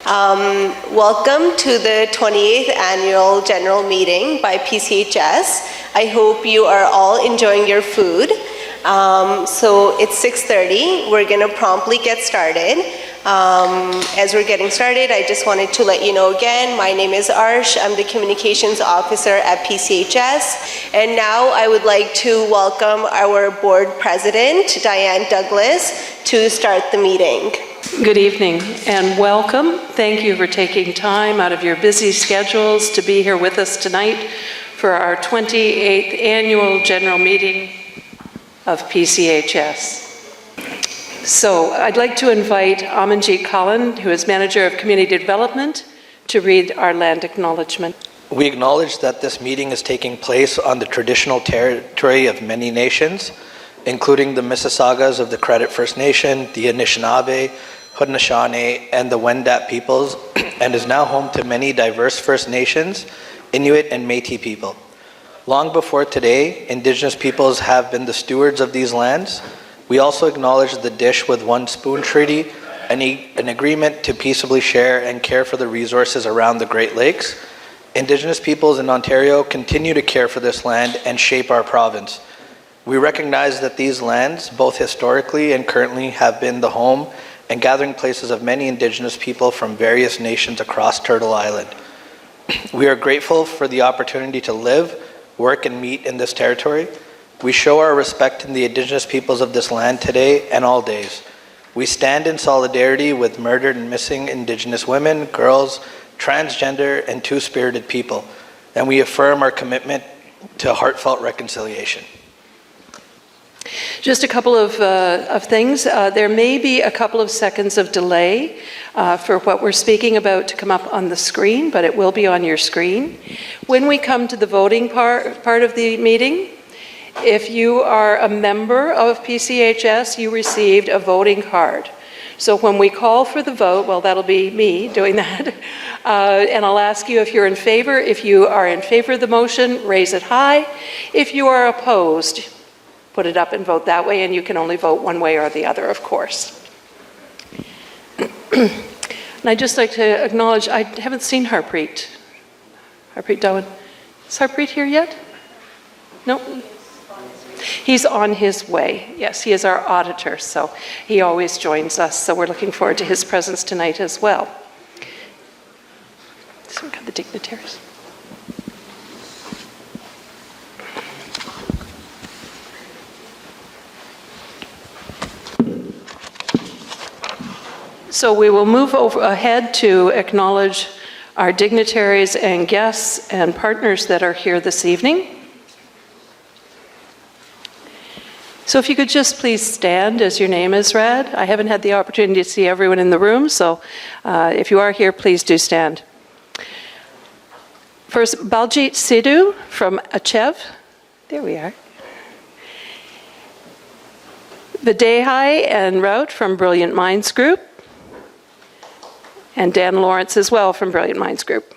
Welcome to the 28th Annual General Meeting by PCHS. I hope you are all enjoying your food. So it's 6:30. We're going to promptly get started. As we're getting started, I just wanted to let you know again, my name is Arsh. I'm the Communications Officer at PCHS. And now I would like to welcome our Board President, Diane Douglas, to start the meeting. Good evening and welcome. Thank you for taking time out of your busy schedules to be here with us tonight for our 28th Annual General Meeting of PCHS. So I'd like to invite Amanjeet Cullen, who is Manager of Community Development, to read our land acknowledgement. We acknowledge that this meeting is taking place on the traditional territory of many nations, including the Mississaugas of the Credit First Nation, the Anishinaabe, Haudenosaunee, and the Wendat peoples, and is now home to many diverse First Nations, Inuit, and Métis people. Long before today, Indigenous peoples have been the stewards of these lands. We also acknowledge the Dish with One Spoon Treaty, an agreement to peaceably share and care for the resources around the Great Lakes. Indigenous peoples in Ontario continue to care for this land and shape our province. We recognize that these lands, both historically and currently, have been the home and gathering places of many Indigenous people from various nations across Turtle Island. We are grateful for the opportunity to live, work, and meet in this territory. We show our respect in the Indigenous peoples of this land today and all days. We stand in solidarity with murdered and missing Indigenous women, girls, transgender, and two-spirited people, and we affirm our commitment to heartfelt reconciliation. Just a couple of things. There may be a couple of seconds of delay for what we're speaking about to come up on the screen, but it will be on your screen. When we come to the voting part of the meeting, if you are a member of PCHS, you received a voting card. So when we call for the vote, well, that'll be me doing that, and I'll ask you if you're in favor. If you are in favor of the motion, raise it high. If you are opposed, put it up and vote that way, and you can only vote one way or the other, of course. And I'd just like to acknowledge, I haven't seen Harpreet. Harpreet Dhawan. Is Harpreet here yet? No? He's on his way. Yes, he is our auditor, so he always joins us. So we're looking forward to his presence tonight as well. So we've got the dignitaries. So we will move ahead to acknowledge our dignitaries and guests and partners that are here this evening. So if you could just please stand as your name is read. I haven't had the opportunity to see everyone in the room, so if you are here, please do stand. First, Baljit Sidhu from Achev. There we are. Videhai and Rout from Brilliant Minds Group. And Dan Lawrence as well from Brilliant Minds Group.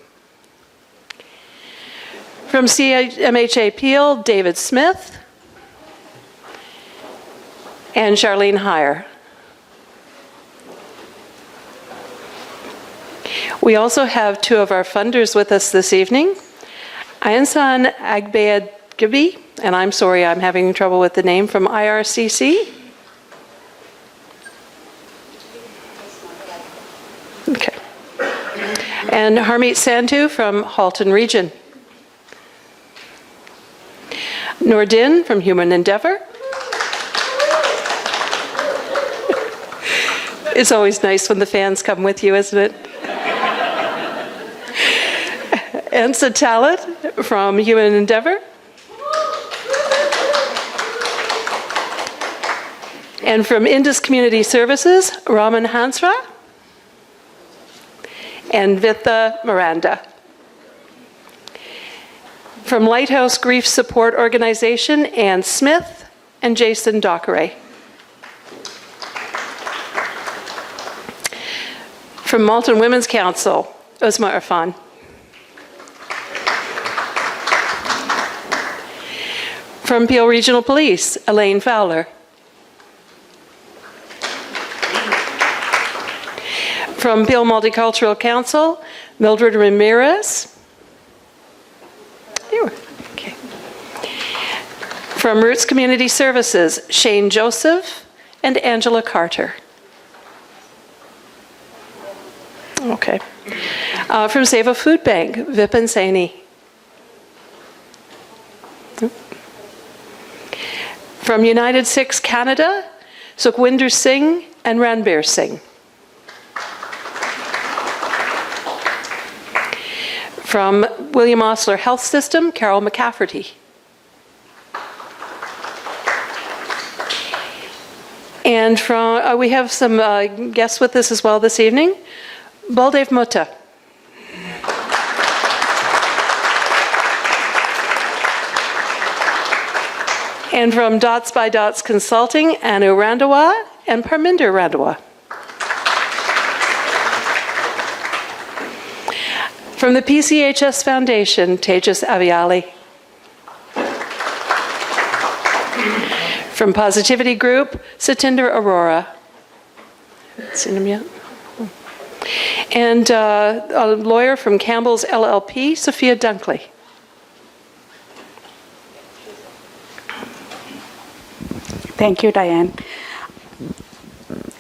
From CMHA Peel, David Smith. And Charlene Heyer. We also have two of our funders with us this evening. Ayansan Agbayadgabi, and I'm sorry I'm having trouble with the name, from IRCC. Okay. And Harmeet Sandhu from Halton Region. Nordin from Human Endeavour. It's always nice when the fans come with you, isn't it? Ensa Talat from Human Endeavour. And from Indus Community Services, Raman Hansra. And Vitha Miranda. From Lighthouse Grief Support Organization, Ann Smith and Jason Dockeray. From Malton Women's Council, Uzma Irfan. From Peel Regional Police, Elaine Fowler. From Peel Multicultural Council, Mildred Ramirez. Here. Okay. From Roots Community Services, Shane Joseph and Angela Carter. Okay. From Save a Food Bank, Vipin Saini. From United Six Canada, Sukhwinder Singh and Ranbir Singh. From William Osler Health System, Carol McCafferty. And from, we have some guests with us as well this evening. Baldev Mutta. And from Dots by Dots Consulting, Anu Randawa and Parminder Randawa. From the PCHS Foundation, Tejas Aviali. From Positivity Group, Satinder Arora. Haven't seen him yet. And a lawyer from Campbell's LLP, Sophia Dunkley. Thank you, Diane.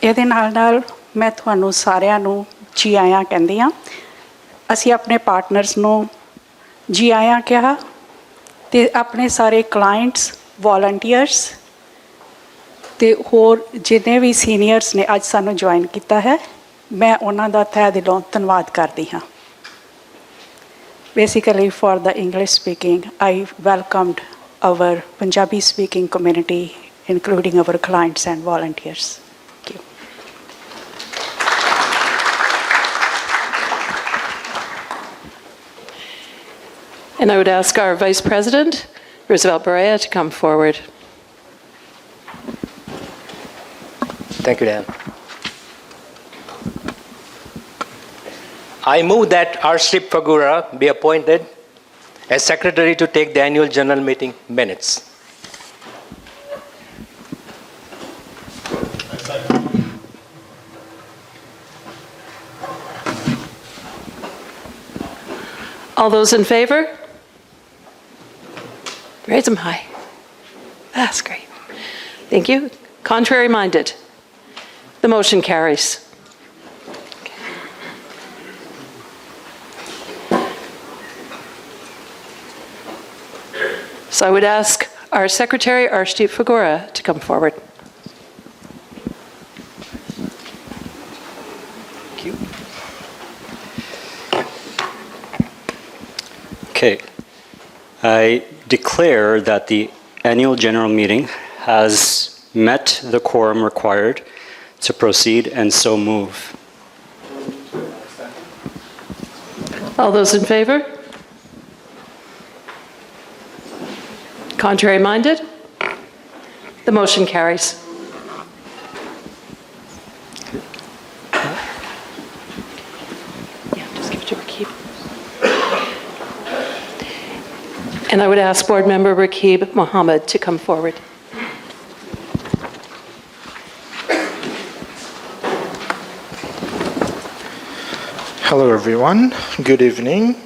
ਇਹਦੇ ਨਾਲ ਮੈਂ ਤੁਹਾਨੂੰ ਸਾਰਿਆਂ ਨੂੰ ਜੀ ਆਇਆਂ ਕਹਿੰਦੀ ਹਾਂ। ਅਸੀਂ ਆਪਣੇ ਪਾਰਟਨਰਸ ਨੂੰ ਜੀ ਆਇਆਂ ਕਿਹਾ ਤੇ ਆਪਣੇ ਸਾਰੇ ਕਲਾਇੰਟਸ, ਵੋਲੰਟੀਅਰਸ ਤੇ ਹੋਰ ਜਿੰਨੇ ਵੀ ਸੀਨੀਅਰਸ ਨੇ ਅੱਜ ਸਾਨੂੰ ਜੁਆਇਨ ਕੀਤਾ ਹੈ, ਮੈਂ ਉਹਨਾਂ ਦਾ ਤਹਿ ਦਿਲੋਂ ਧੰਨਵਾਦ ਕਰਦੀ ਹਾਂ। Basically, for the English speaking, I welcomed our Punjabi speaking community, including our clients and volunteers. Thank you. And I would ask our Vice President, Roosevelt Berea, to come forward. Thank you, Dan. I move that Arshdeep Fagura be appointed as Secretary to take the annual general meeting minutes. All those in favor? Raise them high. That's great. Thank you. Contrary minded? The motion carries. So I would ask our Secretary, Arshdeep Fagura, to come forward. Thank you. Okay. I declare that the annual general meeting has met the quorum required to proceed, and so move. All those in favor? Contrary minded? The motion carries. Yeah, just give it to Rakib. And I would ask Board Member Rakib Mohammed to come forward. Hello everyone, good evening.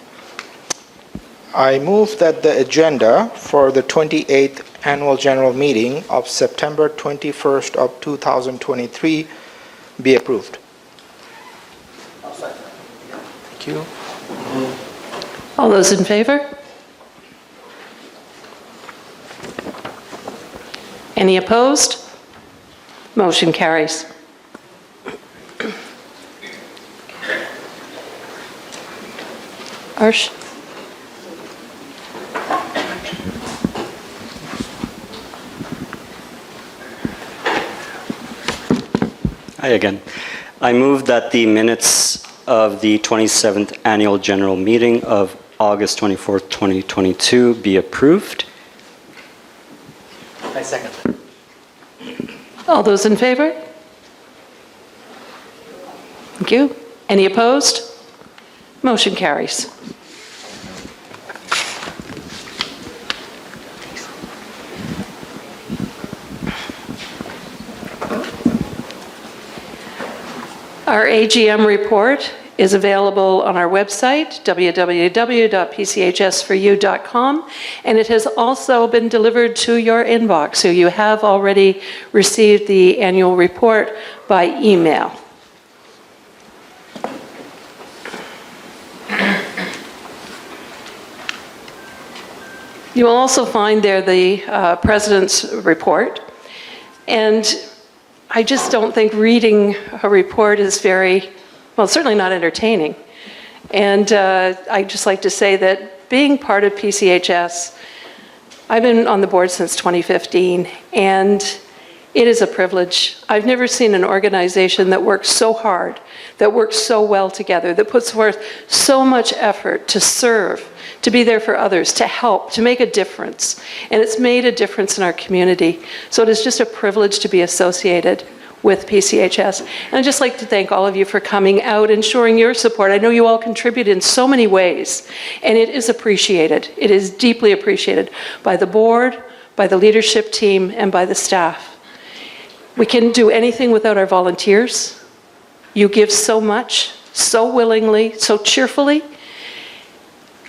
I move that the agenda for the 28th Annual General Meeting of September 21st of 2023 be approved. Thank you. All those in favor? Any opposed? Motion carries. Arsh? Hi again. I move that the minutes of the 27th Annual General Meeting of August 24th, 2022 be approved. I second. All those in favor? Thank you. Any opposed? Motion carries. Our AGM report is available on our website, www.pchsforyou.com, and it has also been delivered to your inbox, so you have already received the annual report by email. You will also find there the President's report, and I just don't think reading a report is very, well, certainly not entertaining. And I'd just like to say that being part of PCHS, I've been on the board since 2015, and it is a privilege. I've never seen an organization that works so hard, that works so well together, that puts forth so much effort to serve, to be there for others, to help, to make a difference. And it's made a difference in our community. So it is just a privilege to be associated with PCHS. And I'd just like to thank all of you for coming out and showing your support. I know you all contribute in so many ways, and it is appreciated. It is deeply appreciated by the board, by the leadership team, and by the staff. We can't do anything without our volunteers. You give so much, so willingly, so cheerfully.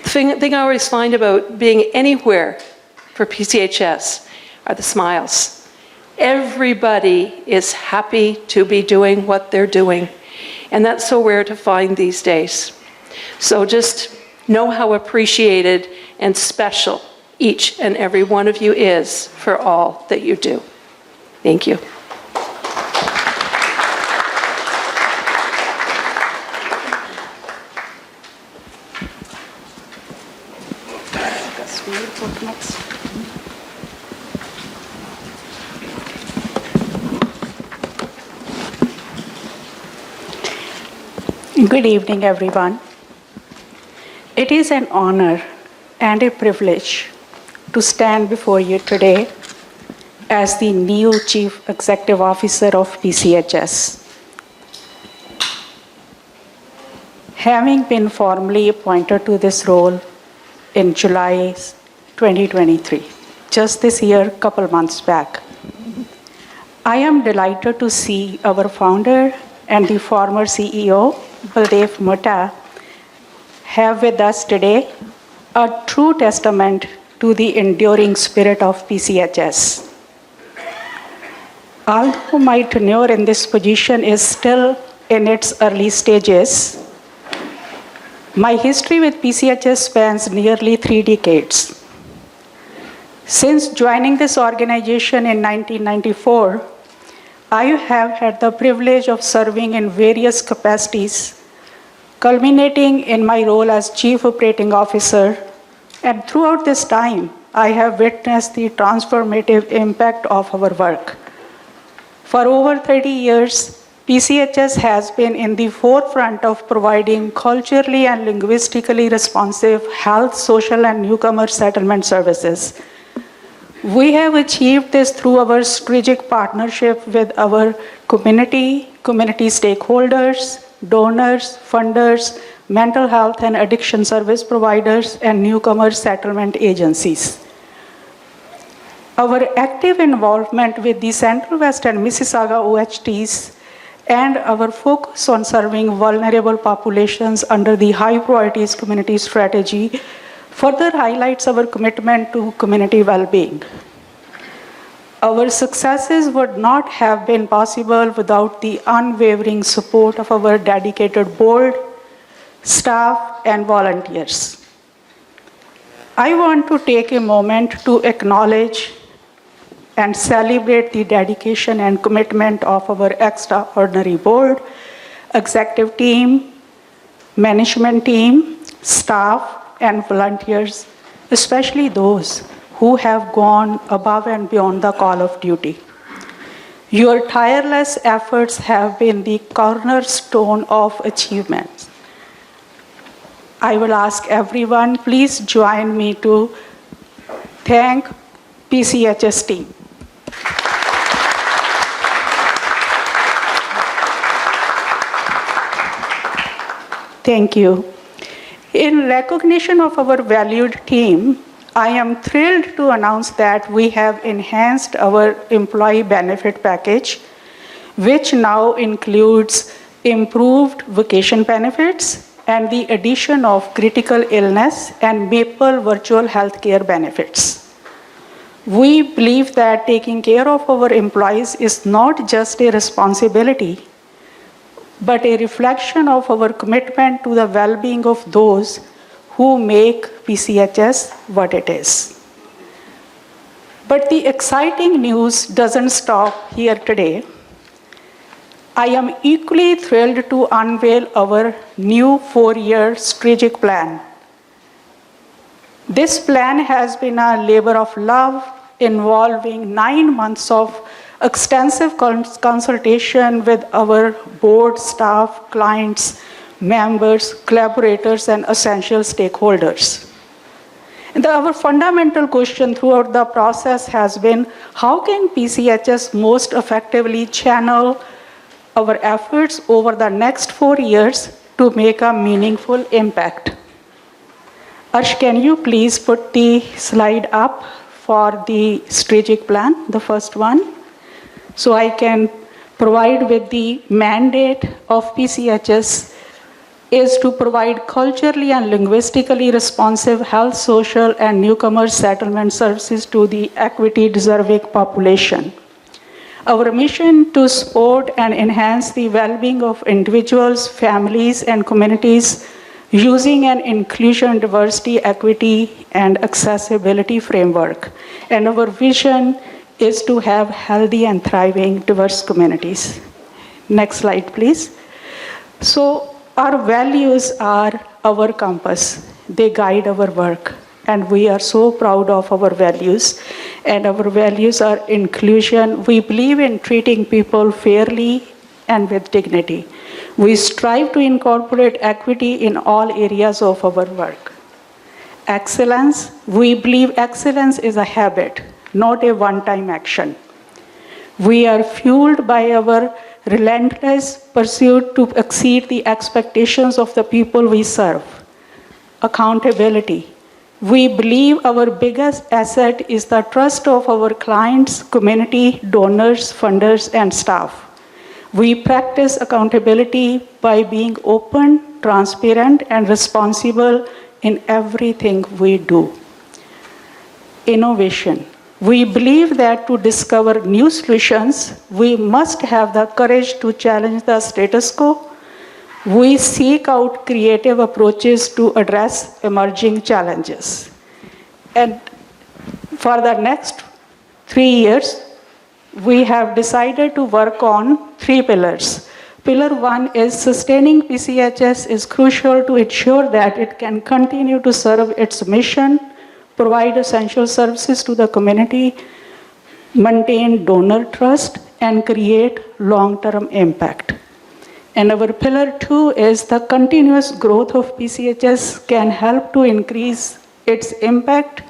The thing I always find about being anywhere for PCHS are the smiles. Everybody is happy to be doing what they're doing, and that's so rare to find these days. So just know how appreciated and special each and every one of you is for all that you do. Thank you. Good evening, everyone. It is an honor and a privilege to stand before you today as the new Chief Executive Officer of PCHS. Having been formally appointed to this role in July 2023, just this year, couple months back, I am delighted to see our founder and the former CEO, Baldev Mutta, have with us today a true testament to the enduring spirit of PCHS. Although my tenure in this position is still in its early stages, my history with PCHS spans nearly 3 decades. Since joining this organization in 1994, I have had the privilege of serving in various capacities, culminating in my role as Chief Operating Officer. And throughout this time, I have witnessed the transformative impact of our work. For over 30 years, PCHS has been in the forefront of providing culturally and linguistically responsive health, social, and newcomer settlement services. We have achieved this through our strategic partnership with our community stakeholders, donors, funders, mental health and addiction service providers, and newcomer settlement agencies. Our active involvement with the Central West and Mississauga OHTs and our focus on serving vulnerable populations under the High Priorities Community Strategy further highlights our commitment to community well-being. Our successes would not have been possible without the unwavering support of our dedicated board, staff, and volunteers. I want to take a moment to acknowledge and celebrate the dedication and commitment of our extraordinary board, executive team, management team, staff, and volunteers, especially those who have gone above and beyond the call of duty. Your tireless efforts have been the cornerstone of achievements. I will ask everyone, please join me to thank PCHS team. Thank you. In recognition of our valued team, I am thrilled to announce that we have enhanced our employee benefit package, which now includes improved vacation benefits, and the addition of critical illness and Maple virtual healthcare benefits. We believe that taking care of our employees is not just a responsibility, but a reflection of our commitment to the well-being of those who make PCHS what it is. But the exciting news doesn't stop here today. I am equally thrilled to unveil our new 4-year strategic plan. This plan has been a labor of love involving 9 months of extensive consultation with our board staff, clients, members, collaborators, and essential stakeholders. And our fundamental question throughout the process has been, how can PCHS most effectively channel our efforts over the next 4 years to make a meaningful impact? Arsh, can you please put the slide up for the strategic plan, the first one? So I can provide with the mandate of PCHS is to provide culturally and linguistically responsive health, social, and newcomer settlement services to the equity-deserving population. Our mission to support and enhance the well-being of individuals, families, and communities using an inclusion, diversity, equity, and accessibility framework. And our vision is to have healthy and thriving diverse communities. Next slide, please. So our values are our compass. They guide our work. And we are so proud of our values. And our values are inclusion. We believe in treating people fairly and with dignity. We strive to incorporate equity in all areas of our work. Excellence. We believe excellence is a habit, not a one-time action. We are fueled by our relentless pursuit to exceed the expectations of the people we serve. Accountability. We believe our biggest asset is the trust of our clients, community, donors, funders, and staff. We practice accountability by being open, transparent, and responsible in everything we do. Innovation. We believe that to discover new solutions, we must have the courage to challenge the status quo. We seek out creative approaches to address emerging challenges. And for the next 3 years, we have decided to work on 3 pillars. Pillar 1 is sustaining PCHS is crucial to ensure that it can continue to serve its mission, provide essential services to the community, maintain donor trust, and create long-term impact. And our pillar 2 is the continuous growth of PCHS can help to increase its impact,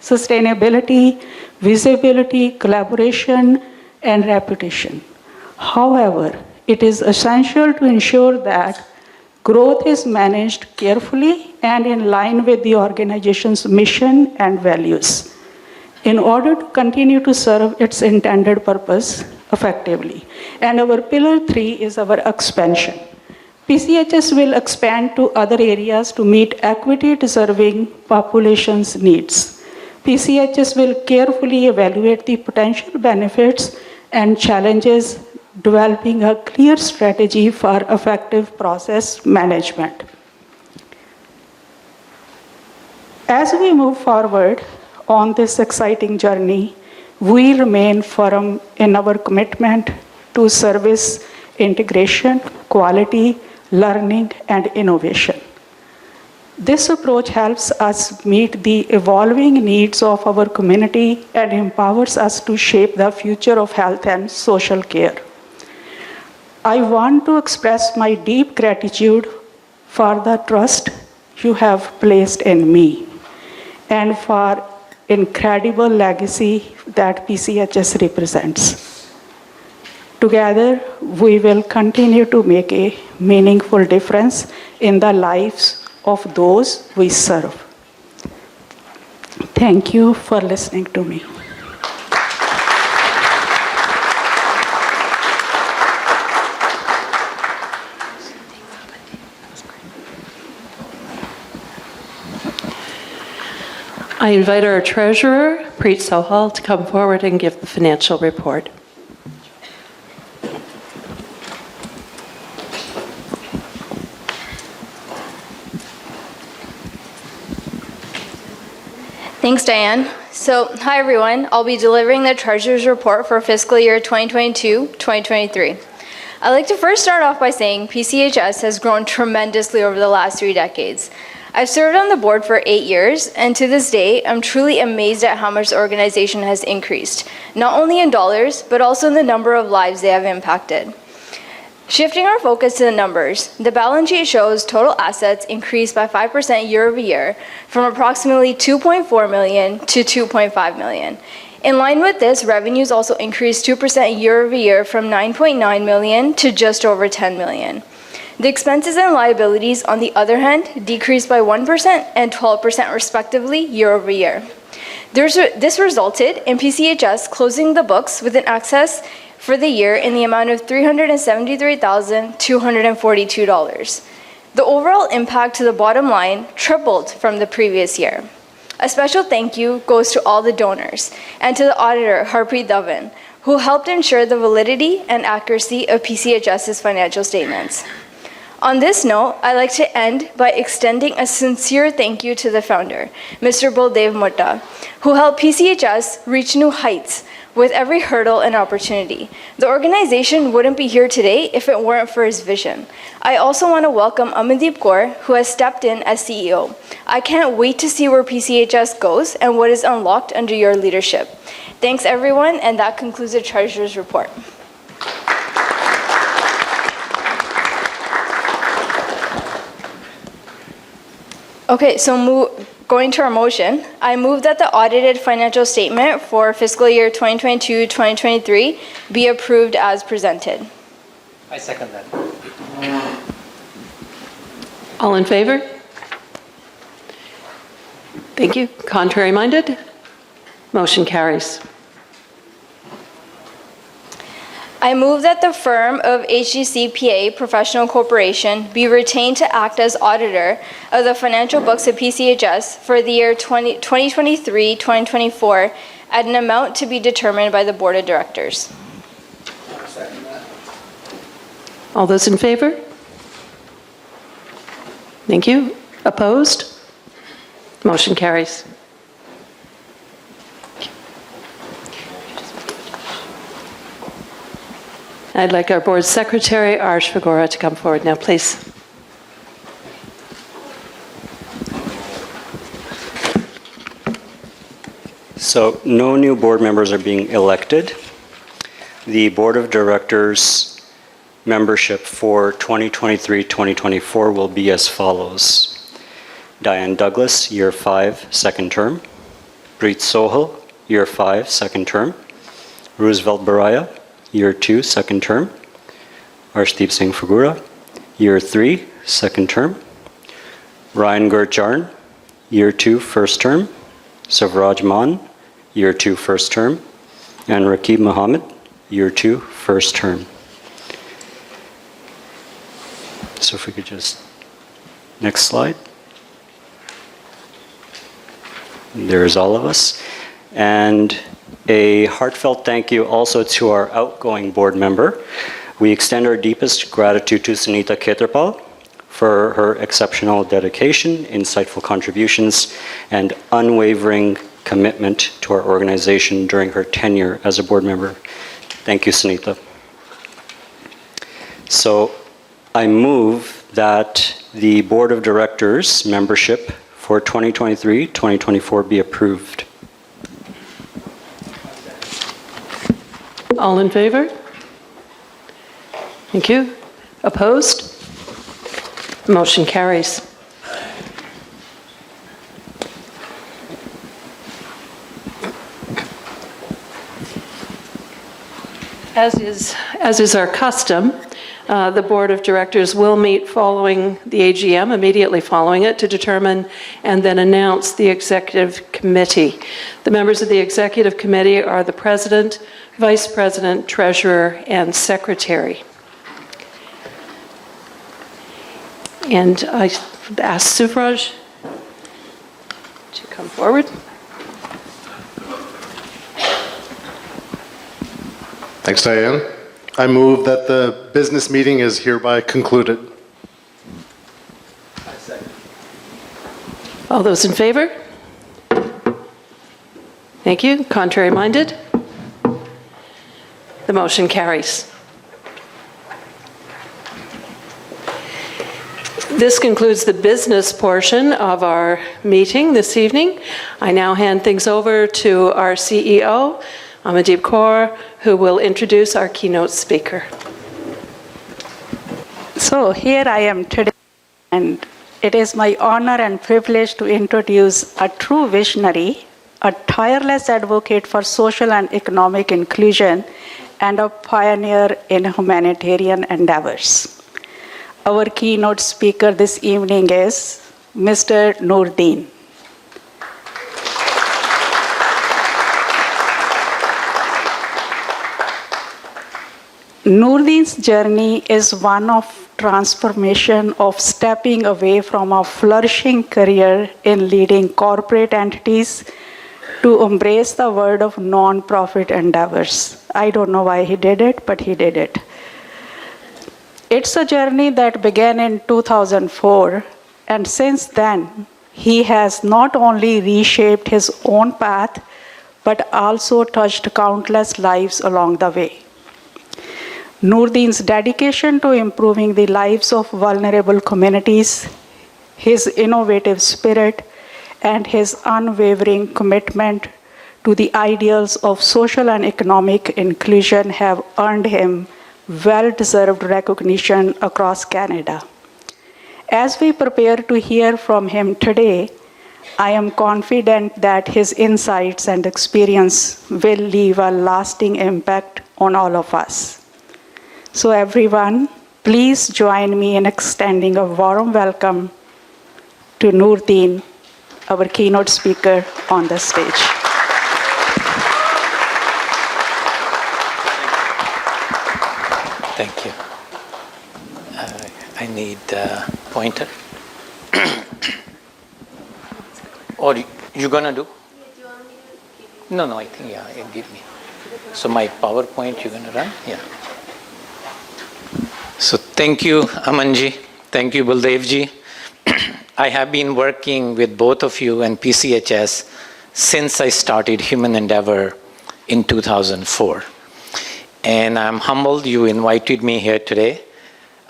sustainability, visibility, collaboration, and reputation. However, it is essential to ensure that growth is managed carefully and in line with the organization's mission and values in order to continue to serve its intended purpose effectively. And our pillar 3 is our expansion. PCHS will expand to other areas to meet equity-deserving population's needs. PCHS will carefully evaluate the potential benefits and challenges, developing a clear strategy for effective process management. As we move forward on this exciting journey, we remain firm in our commitment to service integration, quality, learning, and innovation. This approach helps us meet the evolving needs of our community and empowers us to shape the future of health and social care. I want to express my deep gratitude for the trust you have placed in me and for incredible legacy that PCHS represents. Together, we will continue to make a meaningful difference in the lives of those we serve. Thank you for listening to me. I invite our treasurer, Preet Sohal, to come forward and give the financial report. Thanks, Diane. So, hi everyone. I'll be delivering the Treasurer's Report for fiscal year 2022-2023. I'd like to first start off by saying PCHS has grown tremendously over the last 3 decades. I've served on the board for 8 years, and to this day, I'm truly amazed at how much the organization has increased, not only in dollars, but also in the number of lives they have impacted. Shifting our focus to the numbers, the balance sheet shows total assets increased by 5% year over year from approximately $2.4 million to $2.5 million. In line with this, revenues also increased 2% year over year from $9.9 million to just over $10 million. The expenses and liabilities, on the other hand, decreased by 1% and 12% respectively year over year. This resulted in PCHS closing the books with an excess for the year in the amount of $373,242. The overall impact to the bottom line tripled from the previous year. A special thank you goes to all the donors and to the auditor, Harpreet Dhawan, who helped ensure the validity and accuracy of PCHS's financial statements. On this note, I'd like to end by extending a sincere thank you to the founder, Mr. Baldev Mutta, who helped PCHS reach new heights with every hurdle and opportunity. The organization wouldn't be here today if it weren't for his vision. I also want to welcome Amandeep Kaur, who has stepped in as CEO. I can't wait to see where PCHS goes and what is unlocked under your leadership. Thanks, everyone, and that concludes the Treasurer's Report. Okay, so going to our motion, I move that the audited financial statement for fiscal year 2022-2023 be approved as presented. I second that. All in favor? Thank you. Contrary minded? Motion carries. I move that the firm of HGCPA Professional Corporation be retained to act as auditor of the financial books of PCHS for the year 2023-2024 at an amount to be determined by the Board of Directors. All those in favor? Thank you. Opposed? Motion carries. I'd like our board secretary, Arsh Fagora, to come forward now, please. So no new board members are being elected. The board of directors membership for 2023-2024 will be as follows. Diane Douglas, year 5, second term. Preet Sohal, year 5, second term. Roosevelt Baraya, year 2, second term. Arshdeep Singh Fagura, year 3, second term. Ryan Gurcharn, year 2, first term. Savraj Maan, year 2, first term. And Rakib Mohammed, year 2, first term. So if we could just, next slide. There's all of us. And a heartfelt thank you also to our outgoing board member. We extend our deepest gratitude to Sunita Khetarpal for her exceptional dedication, insightful contributions, and unwavering commitment to our organization during her tenure as a board member. Thank you, Sunita. So I move that the Board of Directors membership for 2023-2024 be approved. All in favor? Thank you. Opposed? Motion carries. As is our custom, the Board of Directors will meet following the AGM, immediately following it, to determine and then announce the Executive Committee. The members of the Executive Committee are the President, Vice President, Treasurer, and Secretary. And I ask Suvraj to come forward. Thanks, Diane. I move that the business meeting is hereby concluded. All those in favor? Thank you. Contrary-minded? The motion carries. This concludes the business portion of our meeting this evening. I now hand things over to our CEO, Amandeep Kaur, who will introduce our keynote speaker. So here I am today, and it is my honor and privilege to introduce a true visionary, a tireless advocate for social and economic inclusion, and a pioneer in humanitarian endeavors. Our keynote speaker this evening is Mr. Noordin. Noordin's journey is one of transformation, of stepping away from a flourishing career in leading corporate entities to embrace the world of non-profit endeavors. I don't know why he did it, but he did it. It's a journey that began in 2004, and since then, he has not only reshaped his own path, but also touched countless lives along the way. Noordin's dedication to improving the lives of vulnerable communities, his innovative spirit, and his unwavering commitment to the ideals of social and economic inclusion have earned him well-deserved recognition across Canada. As we prepare to hear from him today, I am confident that his insights and experience will leave a lasting impact on all of us. So everyone, please join me in extending a warm welcome to Noordin, our keynote speaker on the stage. Thank you. I need a pointer. Or you gonna do? No, I think, yeah, you give me. So my PowerPoint you're gonna run? Yeah. So thank you, Amanji. Thank you, Baldevji. I have been working with both of you and PCHS since I started Human Endeavor in 2004. And I'm humbled you invited me here today.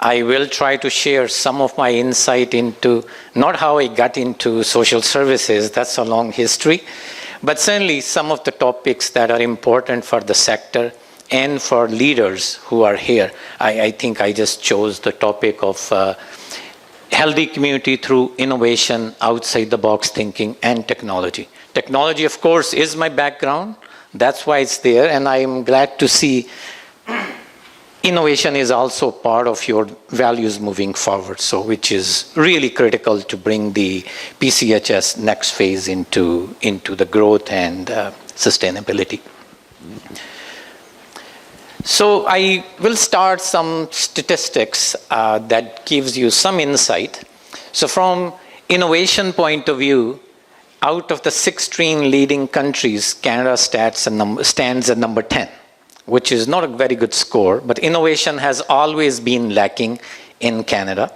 I will try to share some of my insight into not how I got into social services, that's a long history, but certainly some of the topics that are important for the sector and for leaders who are here. I think I just chose the topic of healthy community through innovation, outside the box thinking, and technology. Technology, of course, is my background. That's why it's there, and I'm glad to see innovation is also part of your values moving forward, so which is really critical to bring the PCHS next phase into the growth and sustainability. So I will start some statistics that gives you some insight. So from innovation point of view, out of the 16 leading countries, Canada stands at number 10, which is not a very good score, but innovation has always been lacking in Canada.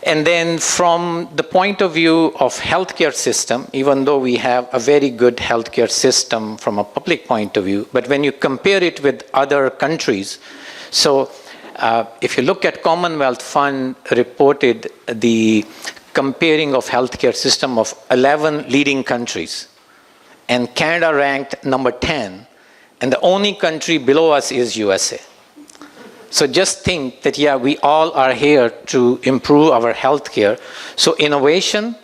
And then from the point of view of healthcare system, even though we have a very good healthcare system from a public point of view, but when you compare it with other countries, so if you look at Commonwealth Fund reported the comparing of healthcare system of 11 leading countries, and Canada ranked number 10, and the only country below us is USA. So just think that, yeah, we all are here to improve our healthcare. So innovation,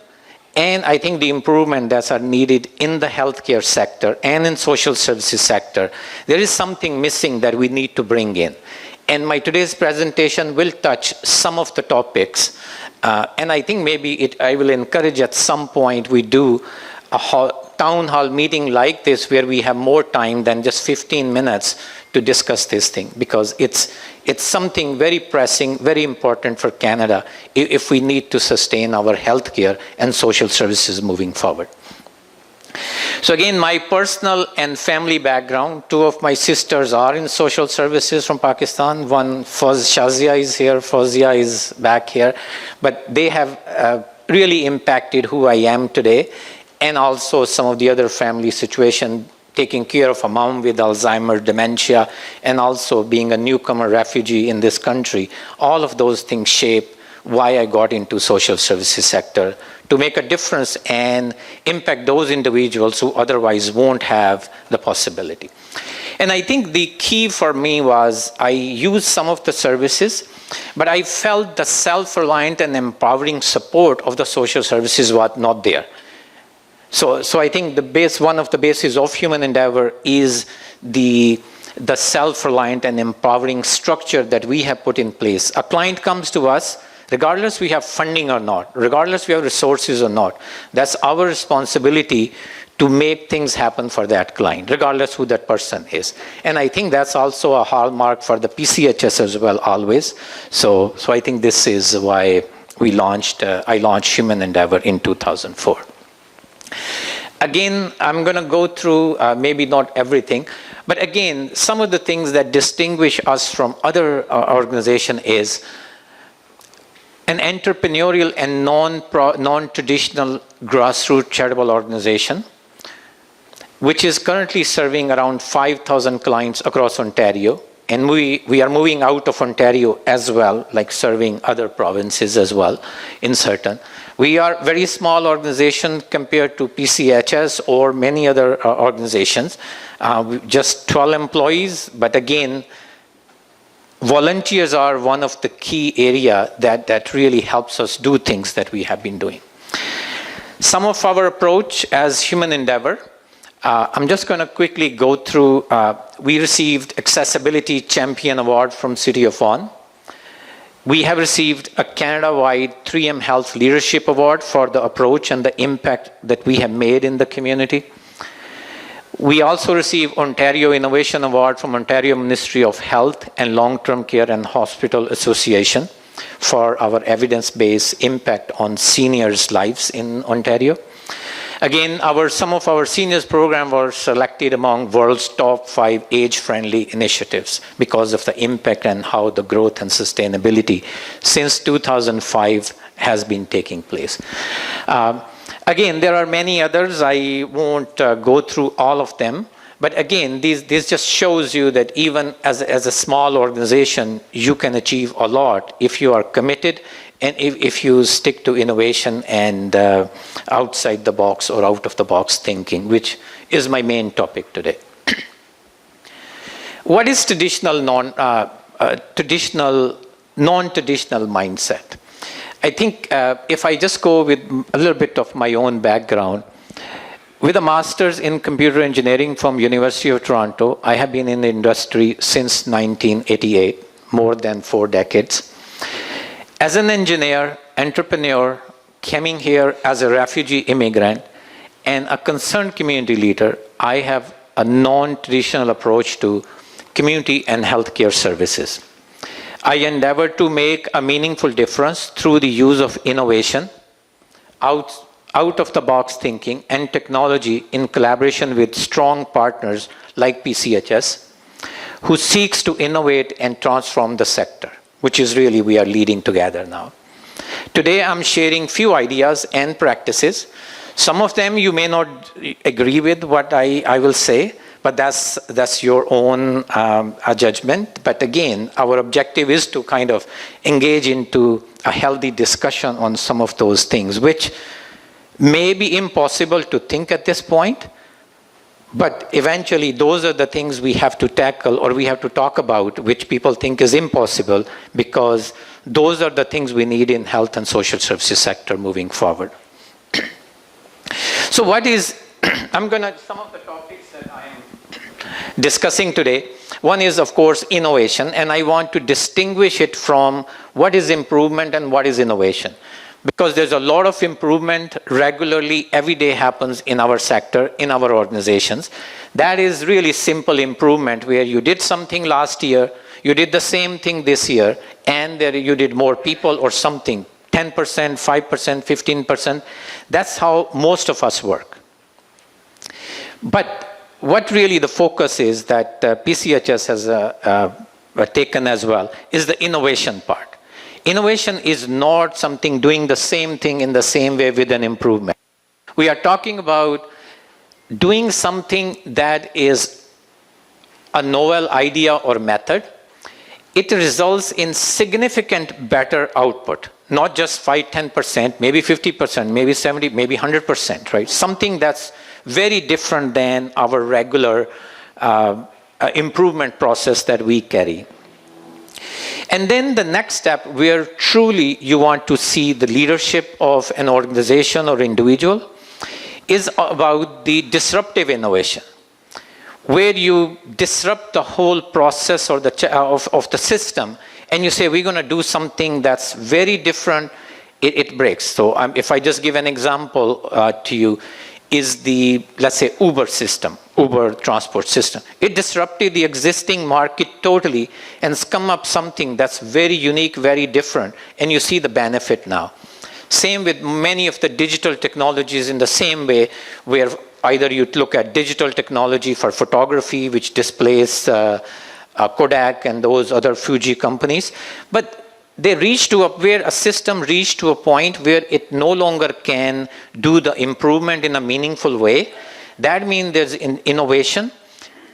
and I think the improvement that are needed in the healthcare sector and in social services sector, there is something missing that we need to bring in. And my today's presentation will touch some of the topics. And I think maybe I will encourage at some point we do a town hall meeting like this where we have more time than just 15 minutes to discuss this thing, because it's something very pressing, very important for Canada if we need to sustain our healthcare and social services moving forward. So again, my personal and family background, two of my sisters are in social services from Pakistan. One, Shazia is here, Fawzia is back here. But they have really impacted who I am today, and also some of the other family situation, taking care of a mom with Alzheimer's, dementia, and also being a newcomer refugee in this country. All of those things shape why I got into social services sector, to make a difference and impact those individuals who otherwise won't have the possibility. And I think the key for me was I used some of the services, but I felt the self-reliant and empowering support of the social services was not there. So I think one of the bases of human endeavor is the self-reliant and empowering structure that we have put in place. A client comes to us, regardless we have funding or not, regardless we have resources or not, that's our responsibility to make things happen for that client, regardless who that person is. And I think that's also a hallmark for the PCHS as well, always. So I think this is why I launched Human Endeavor in 2004. Again, I'm going to go through maybe not everything, but again, some of the things that distinguish us from other organizations is an entrepreneurial and non-traditional grassroots charitable organization, which is currently serving around 5,000 clients across Ontario. And we are moving out of Ontario as well, like serving other provinces as well in certain. We are a very small organization compared to PCHS or many other organizations. Just 12 employees, but again, volunteers are one of the key area that really helps us do things that we have been doing. Some of our approach as Human Endeavor, I'm just going to quickly go through. We received Accessibility Champion Award from City of Vaughan. We have received a Canada-wide 3M Health Leadership Award for the approach and the impact that we have made in the community. We also received Ontario Innovation Award from Ontario Ministry of Health and Long-Term Care and Hospital Association for our evidence-based impact on seniors' lives in Ontario. Again, some of our seniors program were selected among world's top 5 age-friendly initiatives because of the impact and how the growth and sustainability since 2005 has been taking place. Again, there are many others. I won't go through all of them. But again, this just shows you that even as a small organization, you can achieve a lot if you are committed and if you stick to innovation and outside the box or out of the box thinking, which is my main topic today. What is non-traditional mindset? I think if I just go with a little bit of my own background, with a master's in computer engineering from University of Toronto, I have been in the industry since 1988, more than 4 decades. As an engineer, entrepreneur, coming here as a refugee immigrant, and a concerned community leader, I have a non-traditional approach to community and healthcare services. I endeavor to make a meaningful difference through the use of innovation, out-of-the-box thinking, and technology in collaboration with strong partners like PCHS, who seeks to innovate and transform the sector, which is really we are leading together now. Today, I'm sharing few ideas and practices. Some of them you may not agree with what I will say, but that's your own judgment. But again, our objective is to kind of engage into a healthy discussion on some of those things, which may be impossible to think at this point, but eventually those are the things we have to tackle or we have to talk about, which people think is impossible, because those are the things we need in health and social services sector moving forward. So some of the topics that I am discussing today, one is of course innovation, and I want to distinguish it from what is improvement and what is innovation. Because there's a lot of improvement regularly, every day happens in our sector, in our organizations. That is really simple improvement where you did something last year, you did the same thing this year, and you did more people or something, 10%, 5%, 15%. That's how most of us work. But what really the focus is that PCHS has taken as well is the innovation part. Innovation is not something doing the same thing in the same way with an improvement. We are talking about doing something that is a novel idea or method. It results in significant better output, not just 5-10%, maybe 50%, maybe 70, maybe 100%, right? Something that's very different than our regular improvement process that we carry. And then the next step, where truly you want to see the leadership of an organization or individual, is about the disruptive innovation, where you disrupt the whole process or of the system, and you say, we're going to do something that's very different, it breaks. So if I just give an example to you, is the, let's say, Uber system, Uber transport system. It disrupted the existing market totally and has come up something that's very unique, very different, and you see the benefit now. Same with many of the digital technologies in the same way, where either you look at digital technology for photography, which displays Kodak and those other Fuji companies, but they reach to where a system reached to a point where it no longer can do the improvement in a meaningful way. That means there's innovation,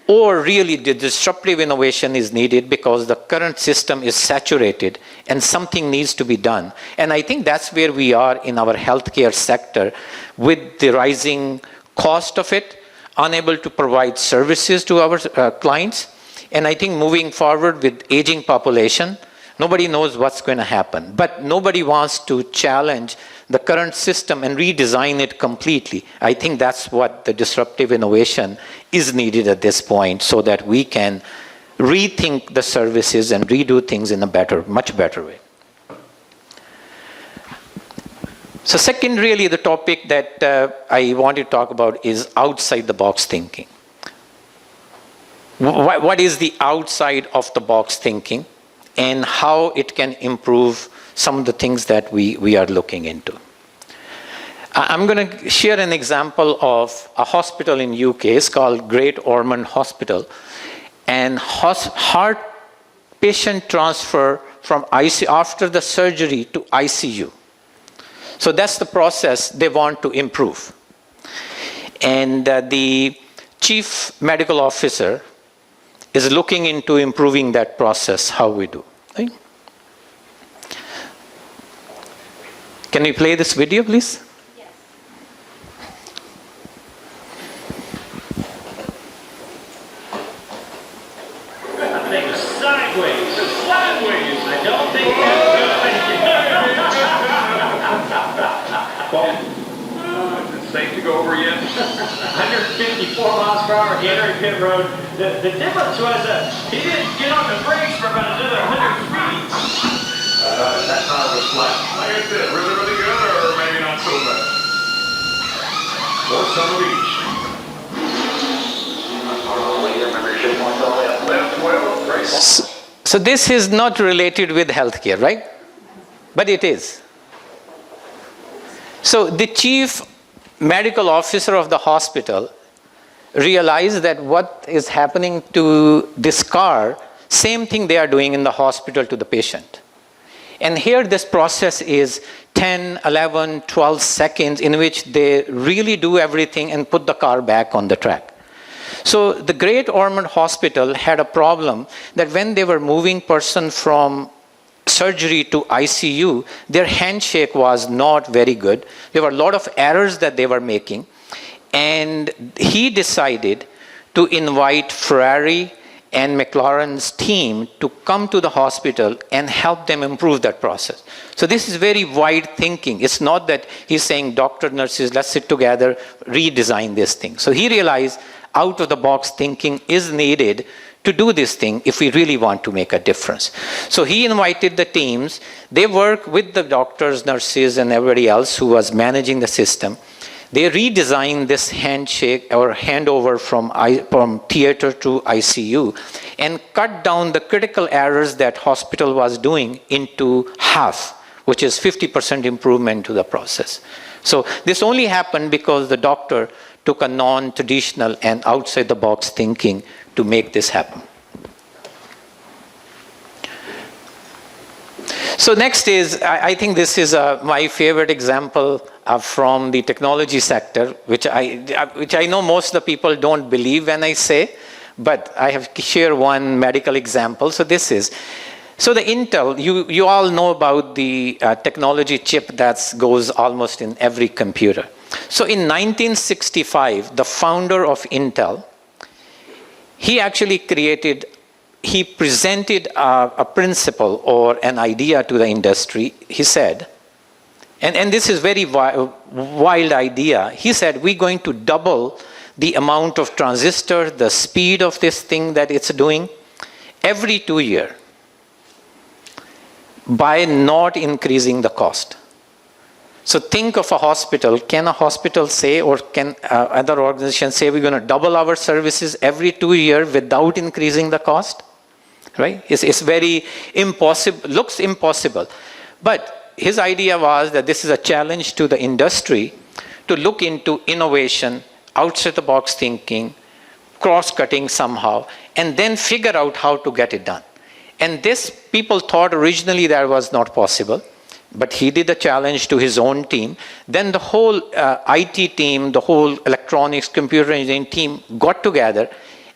or really the disruptive innovation is needed because the current system is saturated and something needs to be done. And I think that's where we are in our healthcare sector, with the rising cost of it, unable to provide services to our clients. And I think moving forward with aging population, nobody knows what's going to happen, but nobody wants to challenge the current system and redesign it completely. I think that's what the disruptive innovation is needed at this point, so that we can rethink the services and redo things in a better, much better way. So second, really the topic that I want to talk about is outside the box thinking. What is the outside of the box thinking, and how it can improve some of the things that we are looking into. I'm going to share an example of a hospital in UK. It's called Great Ormond Hospital. And heart patient transfer from ICU after the surgery to ICU. So that's the process they want to improve. And the chief medical officer is looking into improving that process, how we do. Right? Can we play this video, please? Yes. I think it's sideways. Sideways. I don't think that's good. Is it safe to go over yet? 154 miles per hour, entering pit road. The difference was he didn't get on the brakes for about another 100 feet. That car was flat. Like I said, really, really good, or maybe not so bad. Or some of each. So this is not related with healthcare, right? But it is. So the chief medical officer of the hospital realized that what is happening to this car, same thing they are doing in the hospital to the patient. And here this process is 10, 11, 12 seconds in which they really do everything and put the car back on the track. So the Great Ormond Hospital had a problem that when they were moving person from surgery to ICU, their handshake was not very good. There were a lot of errors that they were making. And he decided to invite Ferrari and McLaren's team to come to the hospital and help them improve that process. So this is very wide thinking. It's not that he's saying, doctor, nurses, let's sit together, redesign this thing. So he realized out of the box thinking is needed to do this thing if we really want to make a difference. So he invited the teams. They work with the doctors, nurses, and everybody else who was managing the system. They redesigned this handshake or handover from theater to ICU and cut down the critical errors that hospital was doing into half, which is 50% improvement to the process. So this only happened because the doctor took a non-traditional and outside-the-box thinking to make this happen. So next is, I think this is my favorite example from the technology sector, which I know most of the people don't believe when I say, but I have to share one medical example. So this is, so the Intel, you all know about the technology chip that goes almost in every computer. So in 1965, the founder of Intel, he actually he presented a principle or an idea to the industry. He said, and this is very wild idea. He said, we're going to double the amount of transistor, the speed of this thing that it's doing every 2 years by not increasing the cost. So think of a hospital. Can a hospital say, or can other organizations say, we're going to double our services every 2 years without increasing the cost? Right? It's very impossible, looks impossible. But his idea was that this is a challenge to the industry to look into innovation, outside the box thinking, cross-cutting somehow, and then figure out how to get it done. And this, people thought originally that was not possible, but he did a challenge to his own team. Then the whole IT team, the whole electronics, computer engineering team got together.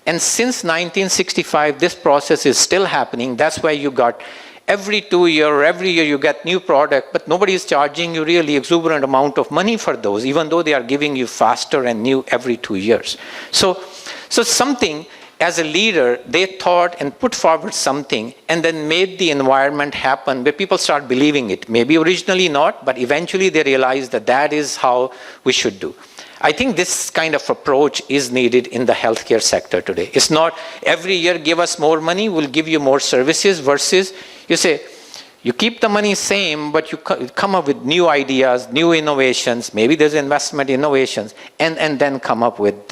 And since 1965, this process is still happening. That's why you got every 2 years or every year you get new product, but nobody is charging you really exuberant amount of money for those, even though they are giving you faster and new every 2 years. So something, as a leader, they thought and put forward something and then made the environment happen where people start believing it. Maybe originally not, but eventually they realized that that is how we should do. I think this kind of approach is needed in the healthcare sector today. It's not every year give us more money, we'll give you more services, versus you say, you keep the money same, but you come up with new ideas, new innovations, maybe there's investment innovations, and then come up with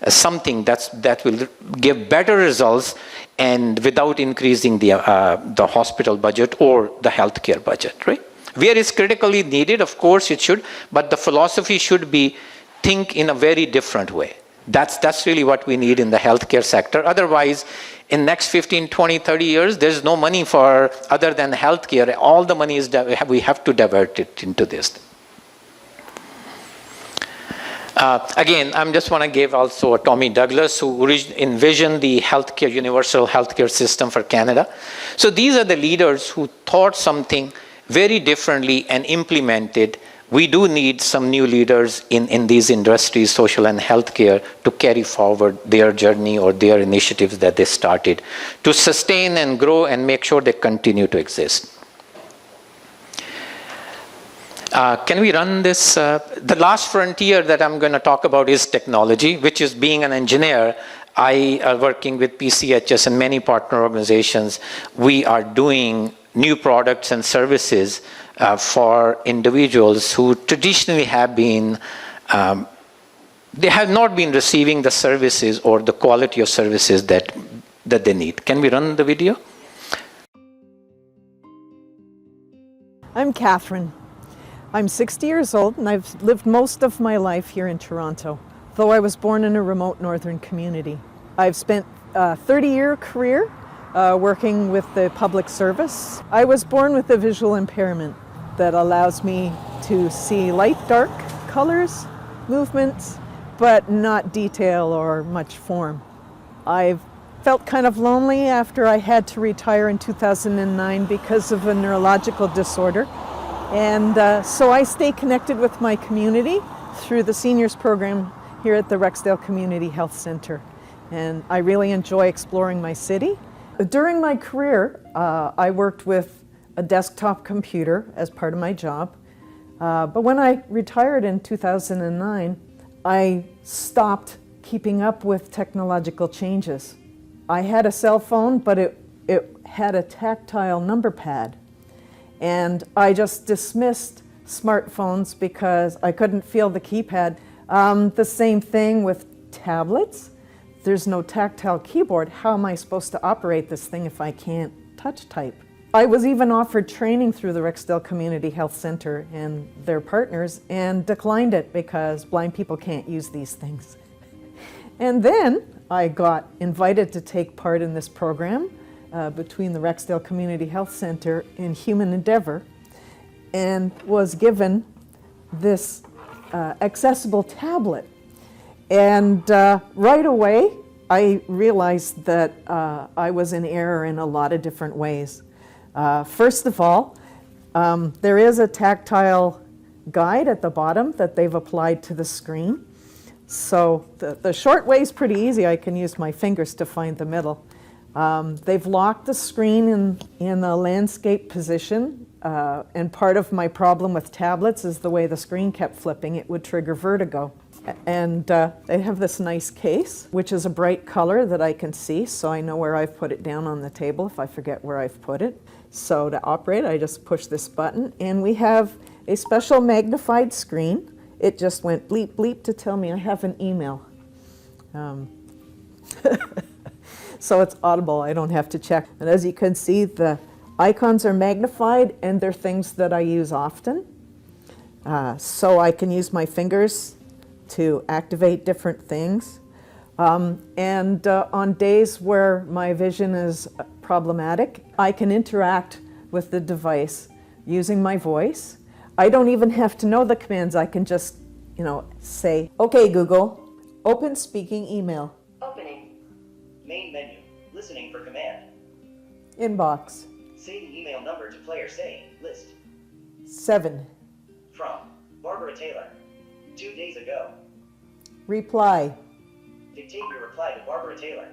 something that will give better results and without increasing the hospital budget or the healthcare budget, right? Where it's critically needed, of course it should, but the philosophy should be think in a very different way. That's really what we need in the healthcare sector. Otherwise, in next 15, 20, 30 years, there's no money for other than healthcare. All the money is we have to divert it into this. Again, I just want to give also Tommy Douglas, who envisioned the healthcare, universal healthcare system for Canada. So these are the leaders who thought something very differently and implemented. We do need some new leaders in these industries, social and healthcare, to carry forward their journey or their initiatives that they started to sustain and grow and make sure they continue to exist. Can we run this? The last frontier that I'm going to talk about is technology, which is being an engineer. I are working with PCHS and many partner organizations. We are doing new products and services for individuals who traditionally have been, they have not been receiving the services or the quality of services that they need. Can we run the video? I'm Catherine. I'm 60 years old and I've lived most of my life here in Toronto, though I was born in a remote northern community. I've spent a 30-year career working with the public service. I was born with a visual impairment that allows me to see light, dark, colors, movements, but not detail or much form. I've felt kind of lonely after I had to retire in 2009 because of a neurological disorder. And so I stay connected with my community through the seniors program here at the Rexdale Community Health Center. And I really enjoy exploring my city. During my career, I worked with a desktop computer as part of my job. But when I retired in 2009, I stopped keeping up with technological changes. I had a cell phone, but it had a tactile number pad. And I just dismissed smartphones because I couldn't feel the keypad. The same thing with tablets. There's no tactile keyboard. How am I supposed to operate this thing if I can't touch type? I was even offered training through the Rexdale Community Health Center and their partners and declined it because blind people can't use these things. And then I got invited to take part in this program between the Rexdale Community Health Center and Human Endeavor, and was given this accessible tablet. And right away, I realized that I was in error in a lot of different ways. First of all, there is a tactile guide at the bottom that they've applied to the screen. So the short way is pretty easy. I can use my fingers to find the middle. They've locked the screen in the landscape position, and part of my problem with tablets is the way the screen kept flipping. It would trigger vertigo. And they have this nice case, which is a bright color that I can see, so I know where I've put it down on the table if I forget where I've put it. So to operate, I just push this button, and we have a special magnified screen. It just went bleep, bleep to tell me I have an email. So it's audible, I don't have to check. And as you can see, the icons are magnified, and they're things that I use often. So I can use my fingers to activate different things. And on days where my vision is problematic, I can interact with the device using my voice. I don't even have to know the commands. I can just, say, "Okay, Google, open speaking email." Opening. Main menu. Listening for command. Inbox. Say the email number to player saying list. 7. From Barbara Taylor. 2 days ago. Reply. Dictate your reply to Barbara Taylor.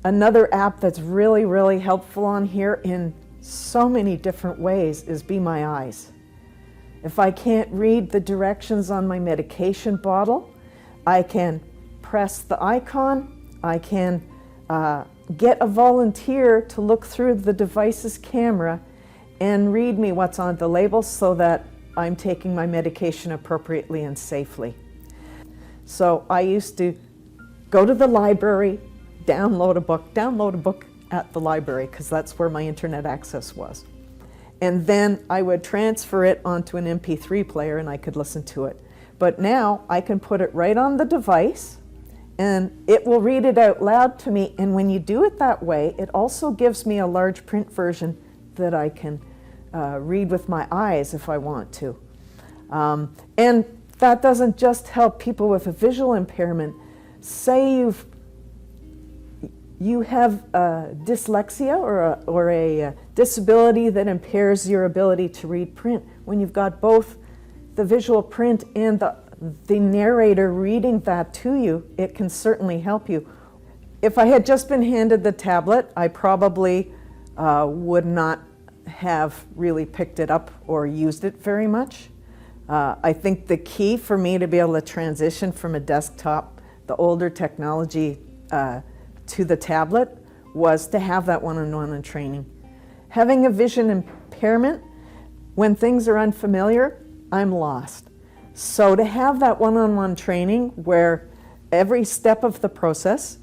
Another app that's really, really helpful on here in so many different ways is Be My Eyes. If I can't read the directions on my medication bottle, I can press the icon. I can get a volunteer to look through the device's camera and read me what's on the label so that I'm taking my medication appropriately and safely. So I used to go to the library, download a book at the library because that's where my internet access was. And then I would transfer it onto an MP3 player and I could listen to it. But now I can put it right on the device and it will read it out loud to me. And when you do it that way, it also gives me a large print version that I can read with my eyes if I want to. And that doesn't just help people with a visual impairment. Say you have dyslexia or a disability that impairs your ability to read print. When you've got both the visual print and the narrator reading that to you, it can certainly help you. If I had just been handed the tablet, I probably would not have really picked it up or used it very much. I think the key for me to be able to transition from a desktop, the older technology, to the tablet was to have that one-on-one training. Having a vision impairment, when things are unfamiliar, I'm lost. So to have that one-on-one training where every step of the process,